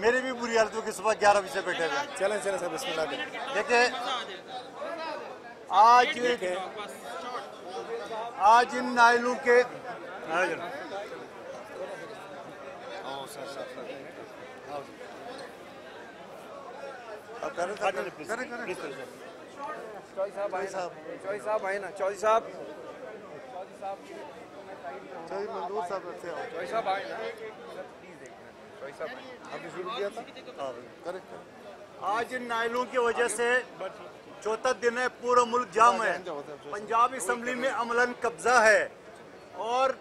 मेरी भी बुरी हालत होगी, सुबह 11 बजे से बैठे हुए। चलें चलें सर, बिस्मिल्लाह करें। देखिए आज इन नायलों के चौधरी साहब आए ना, चौधरी साहब मंजूर साहब से चौधरी साहब आए ना, चौधरी साहब आपने शुरू किया था। आज इन नायलों की वजह से चौथा दिन है, पूरा मुल्क जाम है। पंजाब असम्बली में अमलन कब्जा है और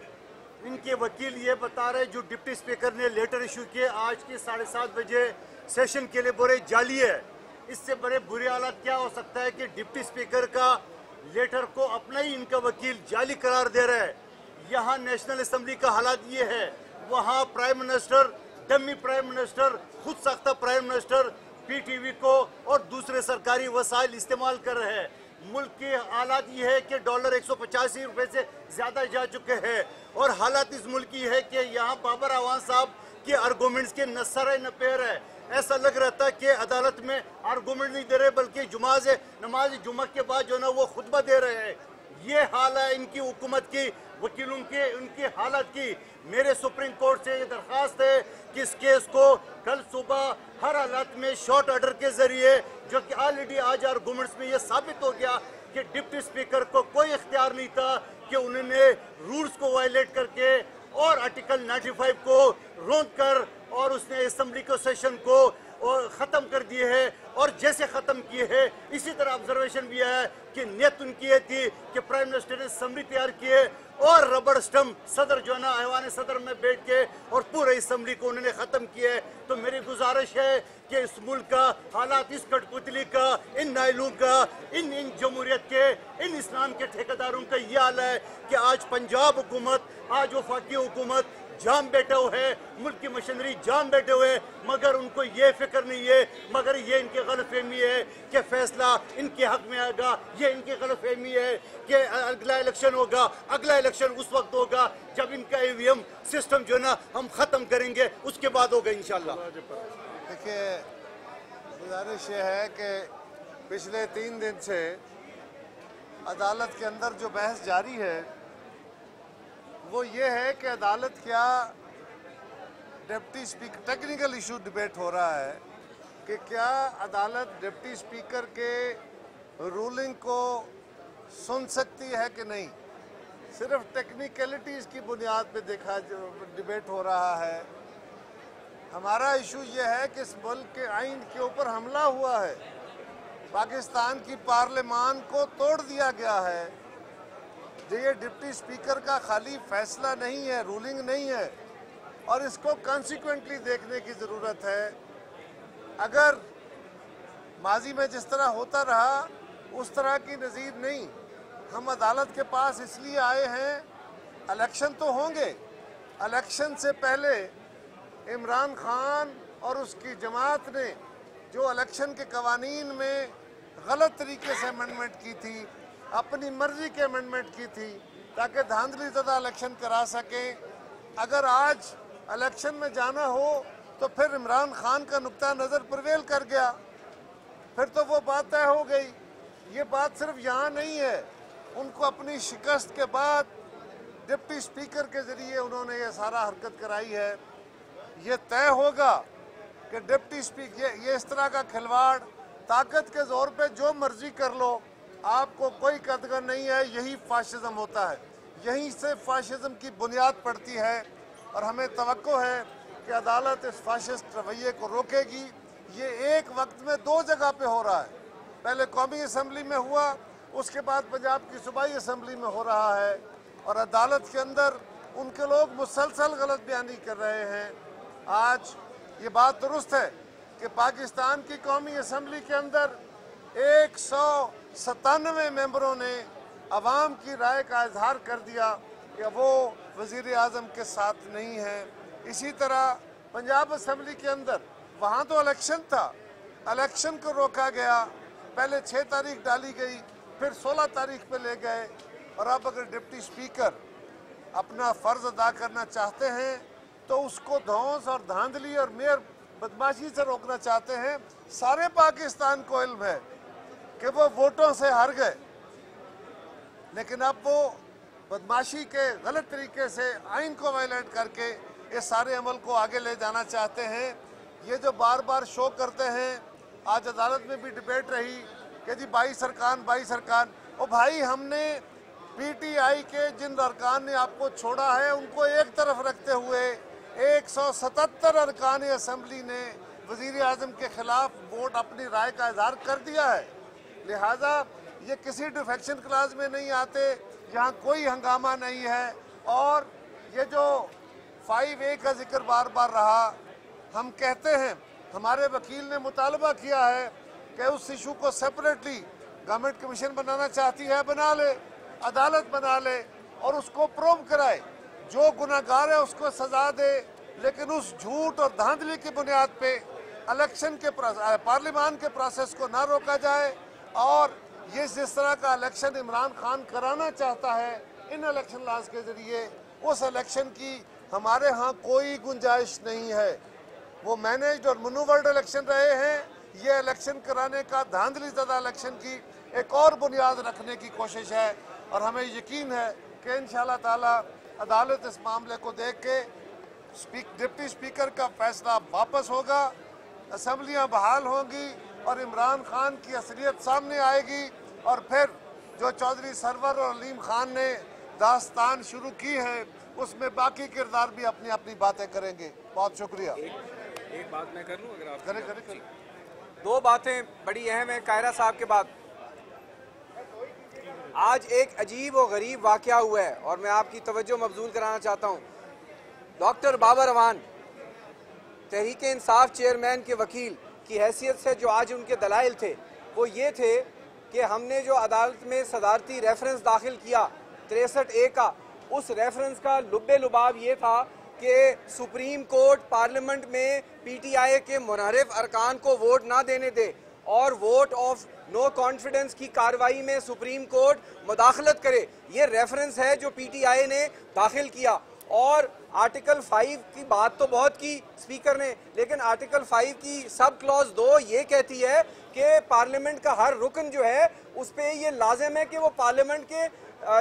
इनके वकील ये बता रहे जो डिप्टी स्पीकर ने लेटर इशू किए आज के 7:30 बजे सेशन के लिए, बोले जाली है। इससे बड़े बुरे हालात क्या हो सकता है कि डिप्टी स्पीकर का लेटर को अपना ही इनका वकील जाली करार दे रहा है। यहाँ नेशनल असम्बली का हालात ये है, वहाँ prime minister, dummy prime minister, खुद साख्ता प्राइम मिनिस्टर पीटीवी को और दूसरे सरकारी वसाइल इस्तेमाल कर रहे हैं। मुल्क के हालात ये है कि डॉलर 185 रुपए से ज्यादा जा चुके हैं और हालात इस मुल्क की है कि यहाँ बाबर आवान साहब के आर्गूमेंट्स के नसर नपेर है। ऐसा लग रहा था कि अदालत में आर्गूमेंट नहीं दे रहे बल्कि नमाज जुमा के बाद जो ना वो खुतबा दे रहे हैं। ये हाल है इनकी हुकूमत की, वकीलों के, उनकी हालत की। मेरे सुप्रीम कोर्ट से ये दरख्वास्त है कि इस केस को कल सुबह हर हालत में शॉर्ट ऑर्डर के जरिए, जो कि ऑलरेडी आज आर्गूमेंट्स में ये साबित हो गया कि डिप्टी स्पीकर को कोई इख्तियार नहीं था कि उन्होंने रूल्स को वायलेट करके और आर्टिकल 95 को रोक कर और उसने असम्बली को सेशन को और ख़त्म कर दिए है। और जैसे ख़त्म किए हैं इसी तरह ऑब्जर्वेशन भी है कि नियत उनकी ये थी कि प्राइम मिनिस्टर ने असम्बली तैयार किए और रबड़ स्टम्प सदर जो है ना ऐवान सदर में बैठ के और पूरे असम्बली को उन्होंने ख़त्म किया है। तो मेरी गुजारिश है कि इस मुल्क का हालात, इस कठपुतली का, इन नायलों का, इन जमहूरियत के, इन इस्लाम के ठेकेदारों का ये हाल है कि आज पंजाब हुकूमत, आज वफाकी हुकूमत जाम बैठे हुए है, मुल्क की मशीनरी जाम बैठे हुए, मगर उनको ये फिक्र नहीं है, मगर ये इनकी गलतफहमी है कि फैसला इनके हक में आएगा। ये इनकी गलतफहमी है कि अगला इलेक्शन होगा, अगला इलेक्शन उस वक्त होगा जब इनका ईवीएम सिस्टम जो है ना हम ख़त्म करेंगे, उसके बाद होगा इंशाल्लाह। देखिए, गुजारिश ये है कि पिछले 3 दिन से अदालत के अंदर जो बहस जारी है वो ये है कि अदालत क्या deputy speaker, technical issue debate हो रहा है कि क्या अदालत डिप्टी स्पीकर के रूलिंग को सुन सकती है कि नहीं। सिर्फ टेक्निकलिटीज़ की बुनियाद पे देखा जो डिबेट हो रहा है। हमारा इशू ये है कि इस मुल्क के आइन के ऊपर हमला हुआ है, पाकिस्तान की पार्लियामान को तोड़ दिया गया है। ये डिप्टी स्पीकर का खाली फैसला नहीं है, रूलिंग नहीं है, और इसको कॉन्सिक्वेंटली देखने की ज़रूरत है। अगर माजी में जिस तरह होता रहा उस तरह की नज़ीर नहीं। हम अदालत के पास इसलिए आए हैं, इलेक्शन तो होंगे, इलेक्शन से पहले इमरान खान और उसकी जमात ने जो इलेक्शन के कवानीन में गलत तरीके से अमेंडमेंट की थी, अपनी मर्जी के अमेंडमेंट की थी ताकि धांधली ज़दा इलेक्शन करा सकें। अगर आज इलेक्शन में जाना हो तो फिर इमरान खान का नुक्ता नज़र प्रिवेल कर गया, फिर तो वो बात तय हो गई। ये बात सिर्फ यहाँ नहीं है, उनको अपनी शिकस्त के बाद डिप्टी स्पीकर के ज़रिए उन्होंने ये सारा हरकत कराई है। ये तय होगा कि डिप्टी स्पीकर ये इस तरह का खिलवाड़, ताकत के ज़ोर पे जो मर्जी कर लो, आपको कोई कदर नहीं है। यही फाशिज़म होता है, यहीं से फाशिज़म की बुनियाद पड़ती है और हमें तवक्को है कि अदालत इस फाशिस्ट रवैये को रोकेगी। ये एक वक्त में 2 जगह पे हो रहा है, पहले कौमी असम्बली में हुआ, उसके बाद पंजाब की सूबाई असम्बली में हो रहा है, और अदालत के अंदर उनके लोग मुसलसल गलत बयानी कर रहे हैं। आज ये बात दुरुस्त है कि पाकिस्तान की कौमी असम्बली के अंदर 197 मेंबरों ने अवाम की राय का इजहार कर दिया कि वो वज़ीर आज़म के साथ नहीं है। इसी तरह पंजाब असम्बली के अंदर वहाँ तो इलेक्शन था, इलेक्शन को रोका गया, पहले 6 तारीख डाली गई, फिर 16 तारीख पे ले गए। और अब अगर डिप्टी स्पीकर अपना फ़र्ज़ अदा करना चाहते हैं तो उसको धौंस और धांधली और मेयर बदमाशी से रोकना चाहते हैं। सारे पाकिस्तान को इल्म है कि वो वोटों से हार गए, लेकिन अब वो बदमाशी के गलत तरीके से आइन को वायलेट करके इस सारे अमल को आगे ले जाना चाहते हैं। ये जो बार बार शो करते हैं, आज अदालत में भी डिबेट रही कि जी 22 अरकान। ओ भाई, हमने पीटीआई के जिन अरकान ने आपको छोड़ा है उनको एक तरफ रखते हुए 177 अरकान असम्बली ने वज़ीर आज़म के खिलाफ वोट अपनी राय का इजहार कर दिया है। लिहाजा ये किसी डिफेक्शन क्लास में नहीं आते, यहाँ कोई हंगामा नहीं है। और ये जो 5A का जिक्र बार बार रहा, हम कहते हैं, हमारे वकील ने मुतालबा किया है कि उस इशू को सेपरेटली गवर्नमेंट कमीशन बनाना चाहती है, बना ले, अदालत बना ले और उसको प्रूव कराए, जो गुनाहगार है उसको सजा दे। लेकिन उस झूठ और धांधली की बुनियाद पे इलेक्शन के पार्लियामान के प्रोसेस को ना रोका जाए। और ये जिस तरह का इलेक्शन इमरान खान कराना चाहता है इन इलेक्शन लॉज के ज़रिए, उस इलेक्शन की हमारे यहाँ कोई गुंजाइश नहीं है। वो मैनेज्ड और मनूवर्ड इलेक्शन रहे हैं। ये इलेक्शन कराने का धांधली ज़्यादा इलेक्शन की एक और बुनियाद रखने की कोशिश है। और हमें यकीन है कि इंशाअल्लाह ताला अदालत इस मामले को देख के डिप्टी स्पीकर का फैसला वापस होगा, असम्बलियाँ बहाल होंगी और इमरान खान की असलियत सामने आएगी। और फिर जो चौधरी सरवर और अलीम खान ने दास्तान शुरू की है, उसमें बाकी किरदार भी अपनी अपनी बातें करेंगे। बहुत शुक्रिया। एक बात मैं कर लूँ, अगर आप करें। दो बातें बड़ी अहम है कायरा साहब के बाद। आज एक अजीब और गरीब वाक़या हुआ है और मैं आपकी तवज्जो मबजूल कराना चाहता हूँ। डॉक्टर बाबर अवान, तहरीक इंसाफ चेयरमैन के वकील की हैसियत से जो आज उनके दलाइल थे वो ये थे कि हमने जो अदालत में सदारती रेफरेंस दाखिल किया 63A का, उस रेफरेंस का लुब्बे लुबाब ये था कि सुप्रीम कोर्ट पार्लियामेंट में पीटीआई के मुनहरिफ अरकान को वोट ना देने दे और वोट ऑफ नो कॉन्फिडेंस की कार्रवाई में सुप्रीम कोर्ट मुदाखलत करे। ये रेफरेंस है जो पीटीआई ने दाखिल किया। और आर्टिकल 5 की बात तो बहुत की स्पीकर ने, लेकिन आर्टिकल 5 की सब क्लॉज 2 ये कहती है कि पार्लियामेंट का हर रुकन जो है उस पर ये लाजिम है कि वो पार्लियामेंट के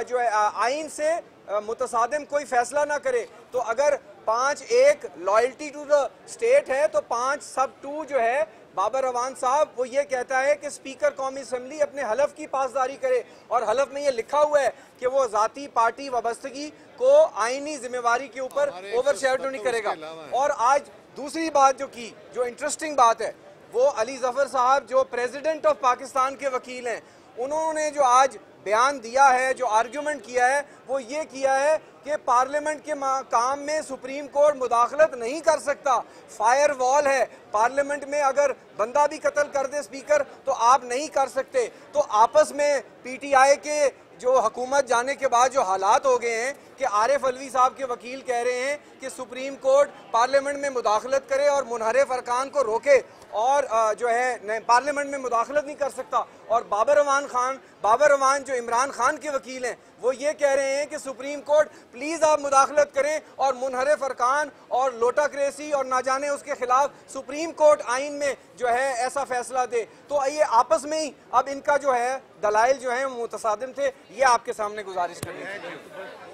जो है आइन से मुतसादिम कोई फैसला ना करे। तो अगर 5(1) लॉयल्टी टू द स्टेट है तो 5(2) जो है बाबर अवान साहब वो ये कहता है कि स्पीकर कौमी असम्बली अपने हलफ की पासदारी करे। और हलफ में ये लिखा हुआ है कि वो जाती पार्टी वाबस्तगी को आईनी जिम्मेवारी के ऊपर ओवरशैडो नहीं करेगा। और आज दूसरी बात जो इंटरेस्टिंग बात है, वो अली जफर साहब जो प्रेसिडेंट ऑफ पाकिस्तान के वकील हैं, उन्होंने जो आज बयान दिया है, जो आर्ग्यूमेंट किया है, वो ये किया है कि पार्लियामेंट के काम में सुप्रीम कोर्ट मुदाखलत नहीं कर सकता। फायर वॉल है पार्लियामेंट में, अगर बंदा भी कत्ल कर दे स्पीकर तो आप नहीं कर सकते। तो आपस में पीटीआई के जो हुकूमत जाने के बाद जो हालात हो गए हैं कि आरिफ अलवी साहब के वकील कह रहे हैं कि सुप्रीम कोर्ट पार्लियामेंट में मुदाखलत करे और मुनहरिफ अरकान को रोके और जो है पार्लियामेंट में मुदाखलत नहीं कर सकता। और बाबर अवान जो इमरान खान के वकील हैं वो ये कह रहे हैं कि सुप्रीम कोर्ट प्लीज़ आप मुदाखलत करें और मुनहरिफ अरकान और लोटाक्रेसी और ना जाने उसके खिलाफ सुप्रीम कोर्ट आइन में जो है ऐसा फैसला दे। तो ये आपस में ही अब इनका जो है दलाइल जो है मुतसादिम थे। ये आपके सामने गुजारिश कर रही है।